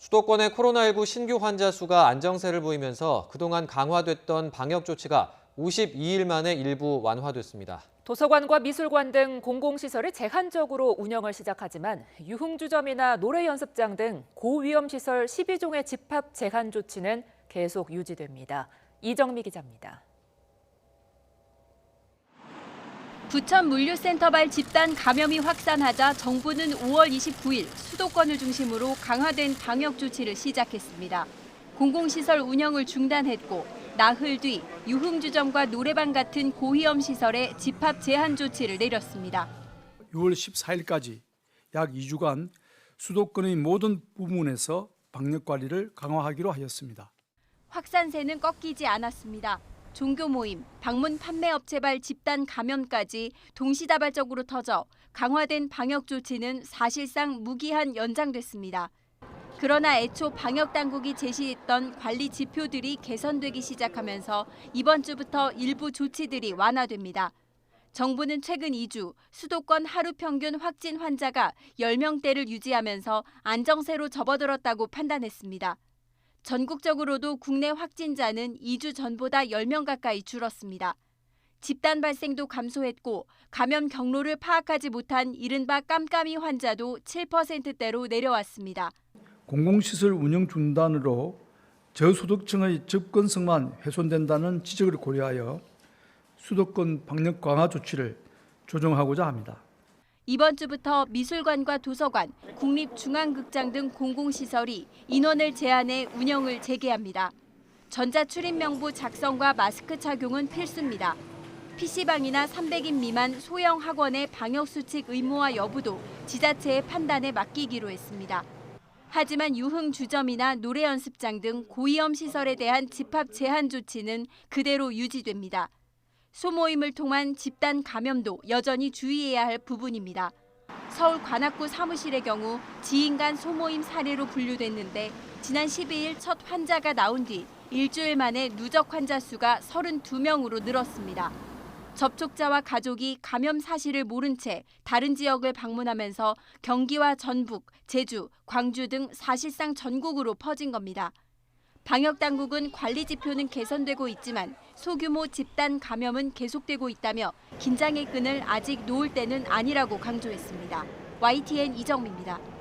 수도권의 코로나19 신규 환자 수가 안정세를 보이면서 그동안 강화됐던 방역 조치가 52일 만에 일부 완화됐습니다. 도서관과 미술관 등 공공시설을 제한적으로 운영을 시작하지만 유흥주점이나 노래연습장 등 고위험시설 12종의 집합 제한 조치는 계속 유지됩니다. 이정미 기자입니다. 부천 물류센터발 집단 감염이 확산하자 정부는 5월 29일 수도권을 중심으로 강화된 방역 조치를 시작했습니다. 공공시설 운영을 중단했고 나흘 뒤 유흥주점과 노래방 같은 고위험 시설에 집합 제한 조치를 내렸습니다. 6월 14일까지 약 2주간 수도권의 모든 부문에서 방역 관리를 강화하기로 하였습니다. 확산세는 꺾이지 않았습니다. 종교 모임, 방문 판매업체발 집단 감염까지 동시다발적으로 터져 강화된 방역 조치는 사실상 무기한 연장됐습니다. 그러나 애초 방역당국이 제시했던 관리 지표들이 개선되기 시작하면서 이번 주부터 일부 조치들이 완화됩니다. 정부는 최근 2주 수도권 하루 평균 확진 환자가 10명대를 유지하면서 안정세로 접어들었다고 판단했습니다. 전국적으로도 국내 확진자는 2주 전보다 10명 가까이 줄었습니다. 집단 발생도 감소했고 감염 경로를 파악하지 못한 이른바 깜깜이 환자도 7%대로 내려왔습니다. 공공시설 운영 중단으로 저소득층의 접근성만 훼손된다는 지적을 고려하여 수도권 방역 강화 조치를 조정하고자 합니다. 이번 주부터 미술관과 도서관, 국립중앙극장 등 공공시설이 인원을 제한해 운영을 재개합니다. 전자출입명부 작성과 마스크 착용은 필수입니다. PC방이나 300인 미만 소형 학원의 방역수칙 의무화 여부도 지자체의 판단에 맡기기로 했습니다. 하지만 유흥주점이나 노래연습장 등 고위험 시설에 대한 집합 제한 조치는 그대로 유지됩니다. 소모임을 통한 집단 감염도 여전히 주의해야 할 부분입니다. 서울 관악구 사무실의 경우 지인 간 소모임 사례로 분류됐는데 지난 12일 첫 환자가 나온 뒤 일주일 만에 누적 환자 수가 32명으로 늘었습니다. 접촉자와 가족이 감염 사실을 모른 채 다른 지역을 방문하면서 경기와 전북, 제주, 광주 등 사실상 전국으로 퍼진 겁니다. 방역당국은 관리 지표는 개선되고 있지만 소규모 집단 감염은 계속되고 있다며 긴장의 끈을 아직 놓을 때는 아니라고 강조했습니다. YTN 이정미입니다.